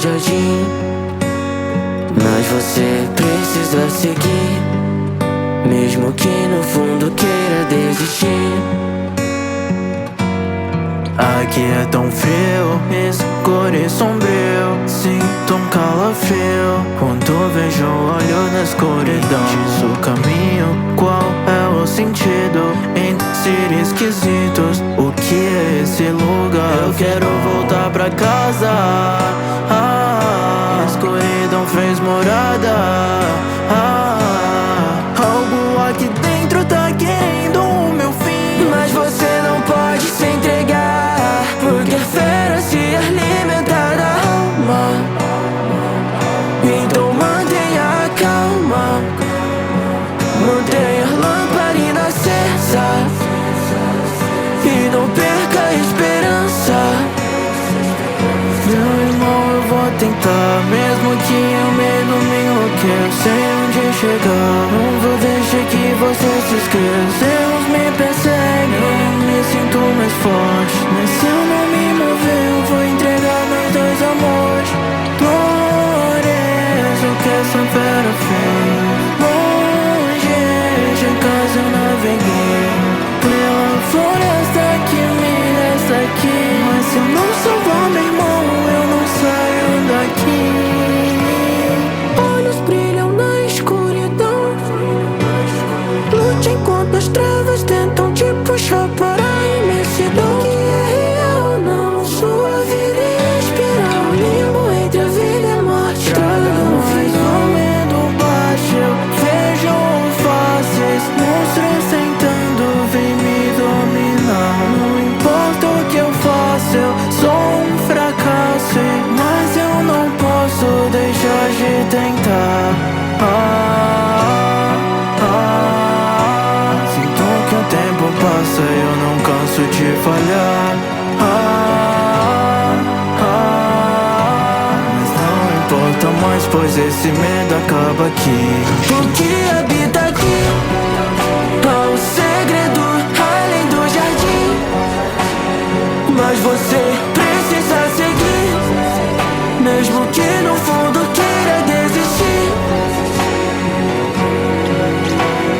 jardim, mas você precisa seguir, mesmo que no fundo queira desistir. Aqui é tão frio, escuro e sombrio, sinto um calafrio quando vejo o olho na escuridão. Diz o caminho, qual é o sentido entre ser esquisitos? O que é esse lugar? Eu quero voltar pra casa. A escuridão fez morada. Algo aqui dentro tá querendo o meu fim, mas você não pode se entregar, porque a fera se alimenta da alma. Então mantenha a calma, mantenha a lamparina acesa e não perca a esperança. Meu irmão, eu vou tentar, mesmo que o medo me enlouqueça. Sei onde chegar, não vou deixar que você se esqueça. Erros me perseguem, eu me sinto mais forte, mas se eu não me mover, eu vou entregar meus dois amores. Flores, o que essa fera fez? Longe de casa eu naveguei pela floresta que me resta aqui, mas se eu não salvar meu irmão, eu não saio daqui. Olhos brilham na escuridão, lute enquanto as trevas tentam te puxar para a imensidão. Que é real, não sua vida é espiral, limbo entre a vida e a morte. Dragão fez o medo baixo, eu vejo faces, monstros tentando vir me dominar. Não importa o que eu faço, eu sou um fracasso, mas eu não posso deixar de tentar. Sinto que o tempo passa e eu não canso de falhar. Mas não importa mais, pois esse medo acaba aqui. O que habita aqui? Há um segredo além do jardim, mas você precisa seguir, mesmo que no fundo queira desistir.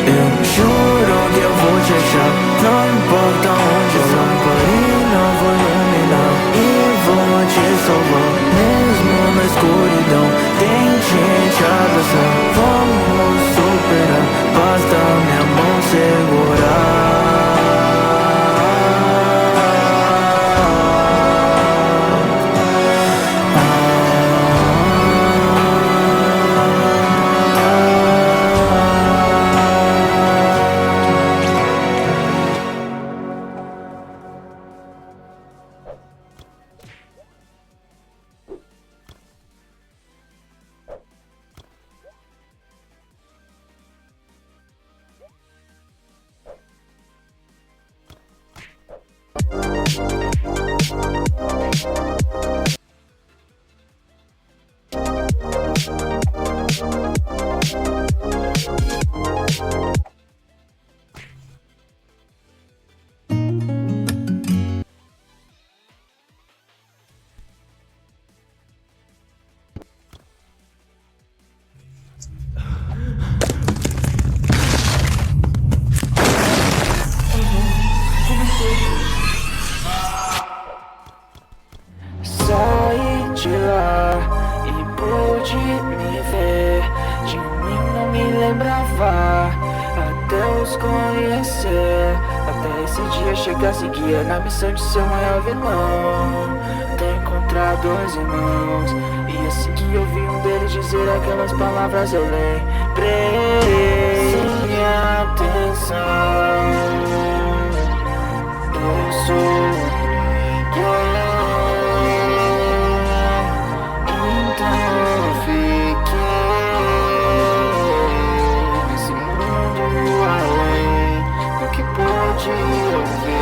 Eu juro que eu vou te achar, não importa onde a lamparina vou iluminar e vou te salvar, mesmo na escuridão. Tente te abraçar, vamos superar, basta minha mão segurar. Saí de lá e pude me ver. De mim não me lembrava até os conhecer. Até esse dia chegar, seguia na missão de ser o maior vilão. Até encontrar dois irmãos, e assim que eu vi um deles dizer aquelas palavras, eu lembrei. Sem atenção, eu sou ninguém. Então fiquei nesse mundo além do que pude ouvir.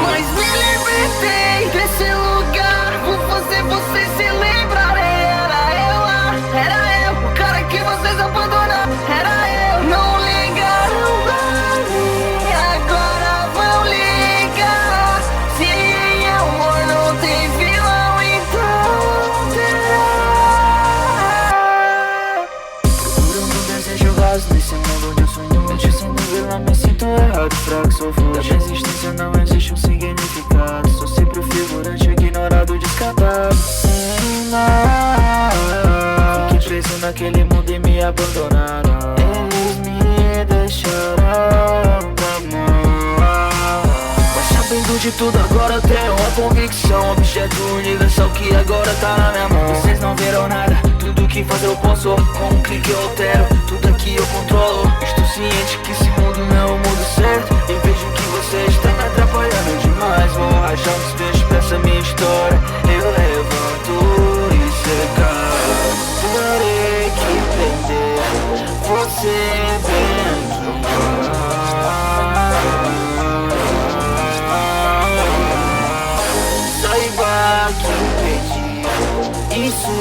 Mas me libertei desse lugar, vou fazer você se lembrar. Era eu lá, era eu, o cara que vocês abandonaram. Era eu, não ligaram pra mim, agora vão ligar. Se eu morrer naquele mundo e me abandonaram. Eles me deixaram pra mão. Mas sabendo de tudo agora tenho uma convicção, objeto universal que agora tá na minha mão. Vocês não viram nada, tudo que fazer eu posso. Com um clique eu altero, tudo aqui eu controlo. Estou ciente que esse mundo não é o mundo certo, e vejo que você está me atrapalhando demais. Vou rachar um desfecho pra essa minha história. Eu levanto e secar. Terei que prender você dentro. Saiba que perdi isso.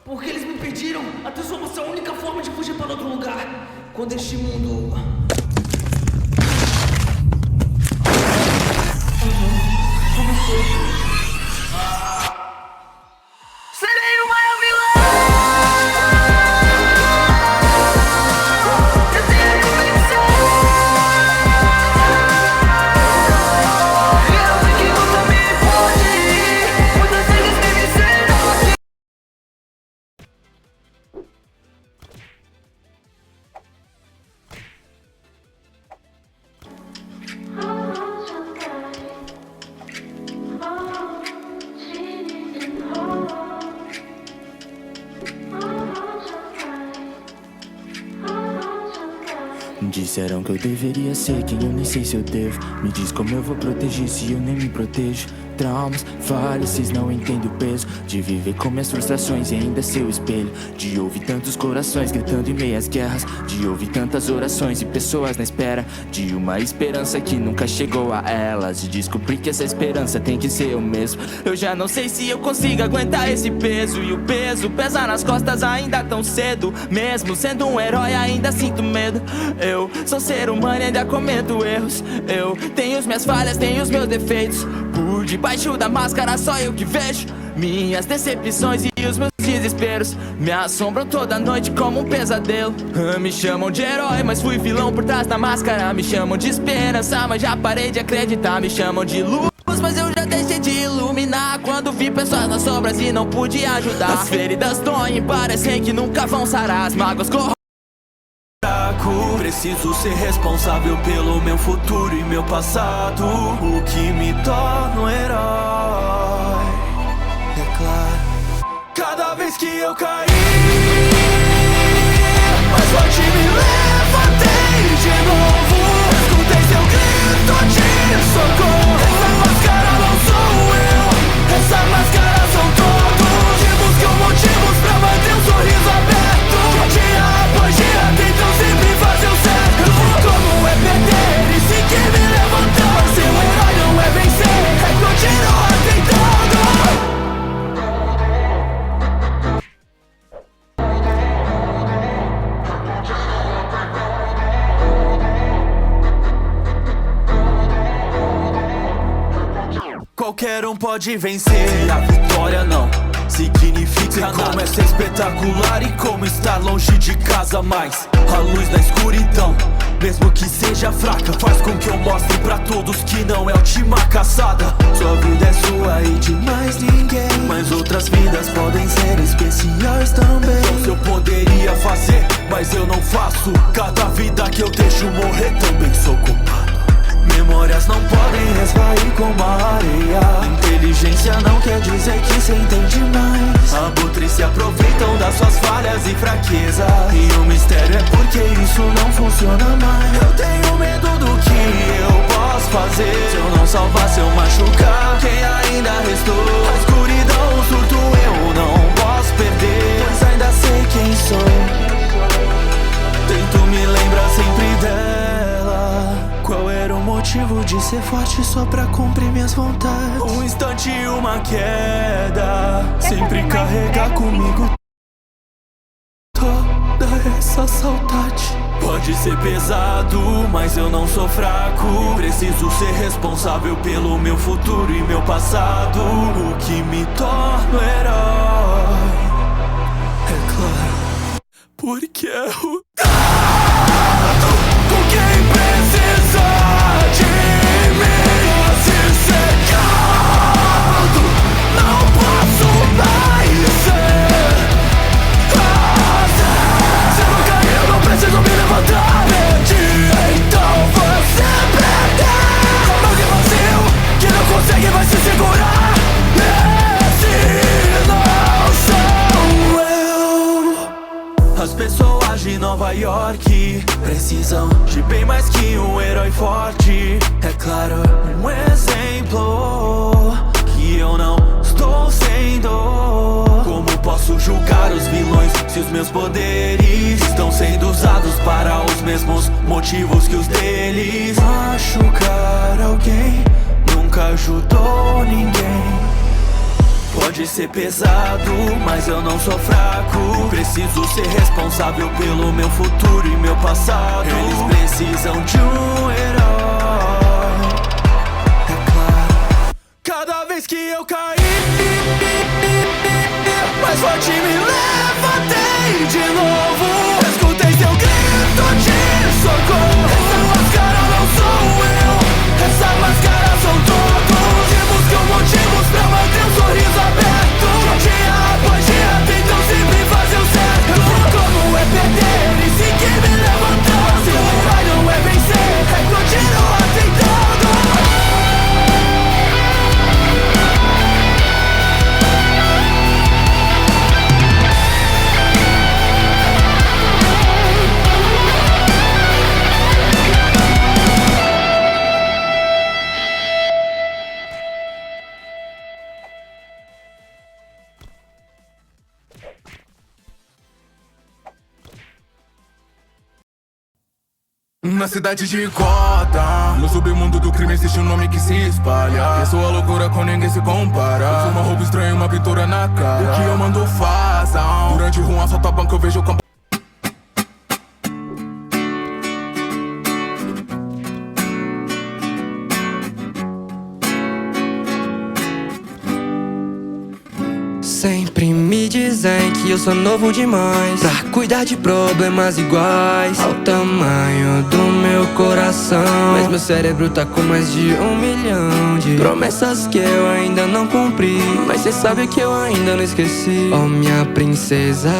Porque eles me pediram a transformação, a única forma de fugir para outro lugar. Quando este mundo... Serei o maior vilão. Eu tenho que vencer. Eu sei que você me pode. Muitas vezes me disseram que Disseram que eu deveria ser quem eu nem sei se eu devo. Me diz como eu vou proteger se eu nem me protejo. Traumas, falhas, cês não entendem o peso de viver com minhas frustrações e ainda ser o espelho. De ouvir tantos corações gritando em meias guerras. De ouvir tantas orações e pessoas na espera de uma esperança que nunca chegou a elas. De descobrir que essa esperança tem que ser eu mesmo. Eu já não sei se eu consigo aguentar esse peso. E o peso pesa nas costas ainda tão cedo. Mesmo sendo um herói ainda sinto medo. Eu sou ser humano e ainda cometo erros. Eu tenho as minhas falhas, tenho os meus defeitos. Por debaixo da máscara só eu que vejo minhas decepções e os meus desesperos. Me assombram toda noite como um pesadelo. Me chamam de herói, mas fui vilão por trás da máscara. Me chamam de esperança, mas já parei de acreditar. Me chamam de luz, mas eu já deixei de iluminar. Quando vi pessoas nas sombras e não pude ajudar. As feridas doem, parecem que nunca vão sarar. As mágoas corroem. Preciso ser responsável pelo meu futuro e meu passado, o que me torna um herói. É claro, cada vez que eu caí, mais forte me levantei de novo. Escutei seu grito de socorro. Essa máscara não sou eu, essa máscara são todos que buscam motivos pra manter um sorriso aberto. Dia após dia tentam sempre fazer o certo. Como é perder e sequer me levantar. Seu herói não é vencer, é continuar tentando. Qualquer um pode vencer, a vitória não significa nada. Como é ser espetacular e como estar longe de casa. Mas a luz na escuridão, mesmo que seja fraca, faz com que eu mostre pra todos que não é última caçada. Sua vida é sua e de mais ninguém, mas outras vidas podem ser especiais também. Se eu poderia fazer, mas eu não faço. Cada vida que eu deixo morrer também sou culpado. Memórias não podem esvair como a areia. Inteligência não quer dizer que cê entende mais. Abutres se aproveitam das suas falhas e fraquezas. E o mistério é porque isso não funciona mais. Eu tenho medo do que eu posso fazer. Se eu não salvar, se eu machucar quem ainda restou. A escuridão, o surto eu não posso perder, pois ainda sei quem sou. Tento me lembrar sempre dela. Qual era o motivo de ser forte só pra cumprir minhas vontades? Um instante e uma queda. sempre carregar comigo toda essa saudade. Pode ser pesado, mas eu não sou fraco. Preciso ser responsável pelo meu futuro e meu passado. O que me torna um herói, é claro, porque é o tato com quem precisa de mim. Se secado, não posso mais ser assim. Se eu não cair, eu não preciso me levantar. Então você perdeu. Como alguém vazio que não consegue mais se segurar. Esse não sou eu. As pessoas de Nova York precisam de bem mais que um herói forte. É claro, um exemplo que eu não estou sendo. Como posso julgar os vilões se os meus poderes estão sendo usados para os mesmos motivos que os deles? Machucar alguém nunca ajudou ninguém. Pode ser pesado, mas eu não sou fraco. Preciso ser responsável pelo meu futuro e meu passado. Eles precisam de um herói, é claro. Cada vez que eu caí, mais forte me levantei de novo. Escutei seu grito de socorro. Essa máscara não sou eu, essa máscara são todos que buscam motivos pra manter o sorriso aberto. Dia após dia tentam sempre fazer o certo. Eu sei como é perder e sequer me levantar. Se o herói não é vencer, é continuar tentando. Na cidade de Gotham, no submundo do crime existe um nome que se espalha. Pessoa loucura com ninguém se compara. Eu sou uma roupa estranha, uma pintura na cara. O que eu mando façam. Durante um assalto a banco eu vejo o Sempre me dizem que eu sou novo demais pra cuidar de problemas iguais ao tamanho do meu coração. Mas meu cérebro tá com mais de 1 milhão de promessas que eu ainda não cumpri. Mas cê sabe que eu ainda não esqueci. Oh, minha princesa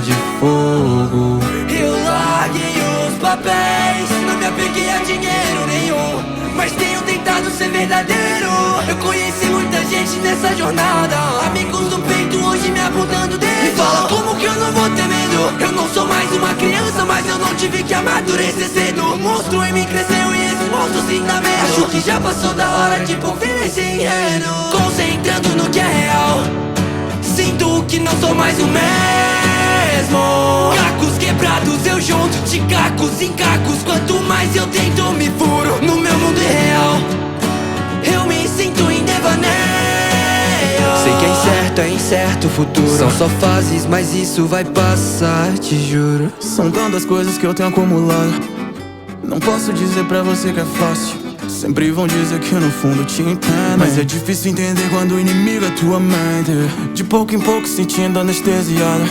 de fogo. Eu larguei os papéis, não me apeguei a dinheiro nenhum, mas tenho tentado ser verdadeiro. Eu conheci muita gente nessa jornada, amigos do peito hoje me apontando o dedo. Me fala como que eu não vou ter medo. Eu não sou mais uma criança, mas eu não tive que amadurecer cedo. O monstro em mim cresceu e esse monstro sim dá medo. Acho que já passou da hora de por fim nesse enredo. Concentrando no que é real, sinto que não sou mais o mesmo. Cacos quebrados eu junto, de cacos em cacos. Quanto mais eu tento me furo no meu mundo irreal. Eu me sinto em devaneio. Sei que é incerto o futuro. São só fases, mas isso vai passar, te juro. São tantas coisas que eu tenho acumulado. Não posso dizer pra você que é fácil. Sempre vão dizer que no fundo te entendo, mas é difícil entender quando o inimigo é tua mente. De pouco em pouco sentindo anestesiada,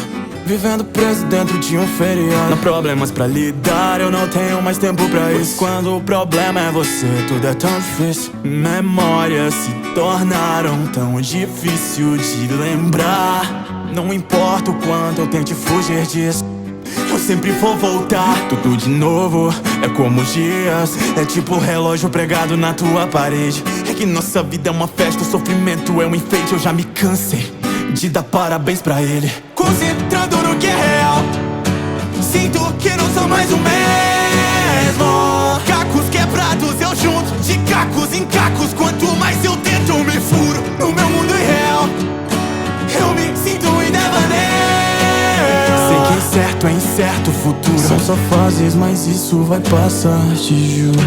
vivendo preso dentro de um feriado. Não há problemas pra lidar, eu não tenho mais tempo pra isso. Quando o problema é você, tudo é tão difícil. Memórias se tornaram tão difícil de lembrar. Não importa o quanto eu tente fugir disso, eu sempre vou voltar. Tudo de novo, é como os dias. É tipo um relógio pregado na tua parede. É que nossa vida é uma festa, o sofrimento é um enfeite. Eu já me cansei de dar parabéns pra ele. Concentrando no que é real, sinto que não sou mais o mesmo. Cacos quebrados eu junto, de cacos em cacos. Quanto mais eu tento eu me furo no meu mundo irreal. Eu me sinto em devaneio. Sei que é incerto o futuro. São só fases, mas isso vai passar, te juro.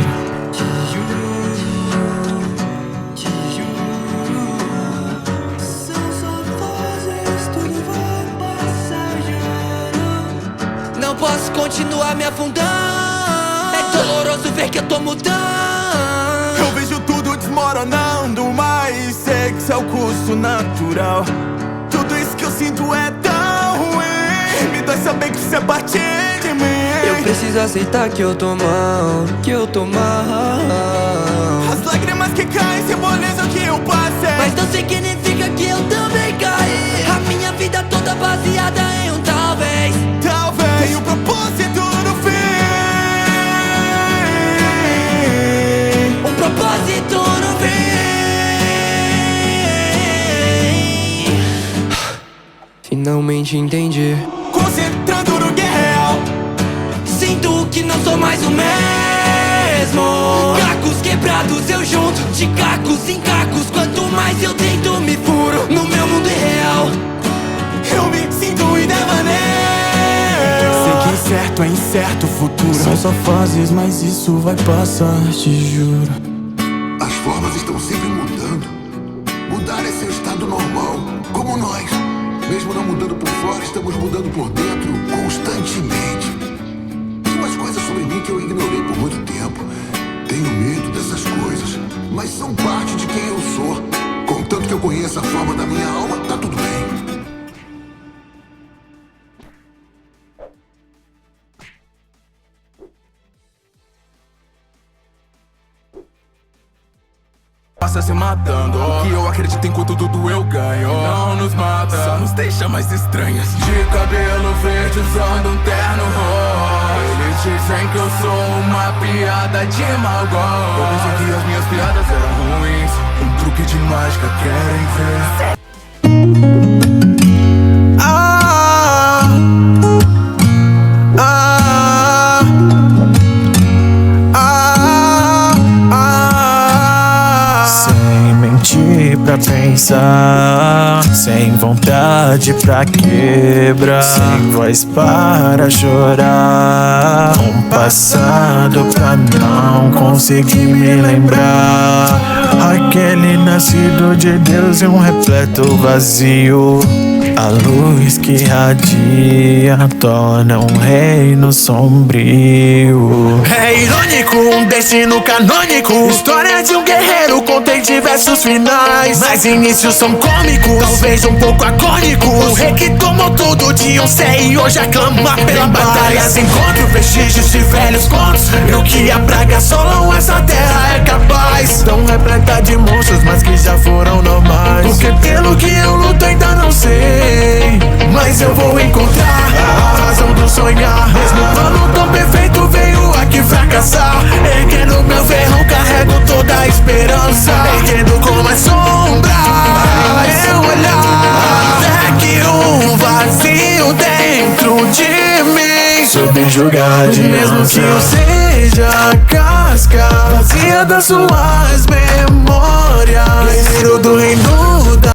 São só continua me afundando. É doloroso ver que eu tô mudando. Eu vejo tudo desmoronando, mas sei que isso é o curso natural. Tudo isso que eu sinto é tão ruim. Me dói saber que isso é parte de mim. Eu preciso aceitar que eu tô mal, que eu tô mal. As lágrimas que caem simbolizam que eu passei, mas não significa que eu também caí. A minha vida toda baseada em um talvez. Talvez o propósito no fim. Um propósito no fim. Finalmente entendi. Concentrando no que é real. Sinto que não sou mais o mesmo. Cacos quebrados eu junto, de cacos em cacos. Quanto mais eu tento me furo no meu mundo irreal. Eu me sinto em devaneio. Sei que incerto é incerto o futuro. São só fases, mas isso vai passar, te juro. As formas estão sempre mudando. Mudar é seu estado normal, como nós. Mesmo não mudando por fora, estamos mudando por dentro constantemente. Tem umas coisas sobre mim que eu ignorei por muito tempo. Tenho medo dessas coisas, mas são parte de quem eu sou. Contanto que eu conheça a forma da minha alma, tá tudo bem. Passa se matando. O que eu acredito enquanto tudo eu ganho não nos mata, só nos deixa mais estranhas. De cabelo verde usando um terno rosa. Eles dizem que eu sou uma piada de mau gosto. Eu pensei que as minhas piadas eram ruins. Um truque de mágica, querem ver? Pra pensar, sem vontade pra quebrar, sem voz para chorar, um passado pra não conseguir me lembrar. Aquele nascido de Deus e um repleto vazio. A luz que radia torna um reino sombrio. É irônico, um destino canônico. História de um guerreiro, contém diversos finais, mas inícios são cômicos, talvez um pouco agônicos. O rei que tomou tudo de um ser e hoje aclama pela batalhas. Encontro vestígios de velhos contos, e o que a praga assolam essa terra é capaz. Tão repleta de monstros, mas que já foram normais. Porque pelo que eu luto ainda não sei, mas eu vou encontrar a razão do sonhar. Mesmo plano tão perfeito veio aqui fracassar. Erguendo meu ferrão, carrego toda a esperança. Erguendo como a sombra meu olhar. Até que um vazio dentro de mim subjugar de mesmo que eu seja a casca vazia das suas memórias. Guerreiro do reino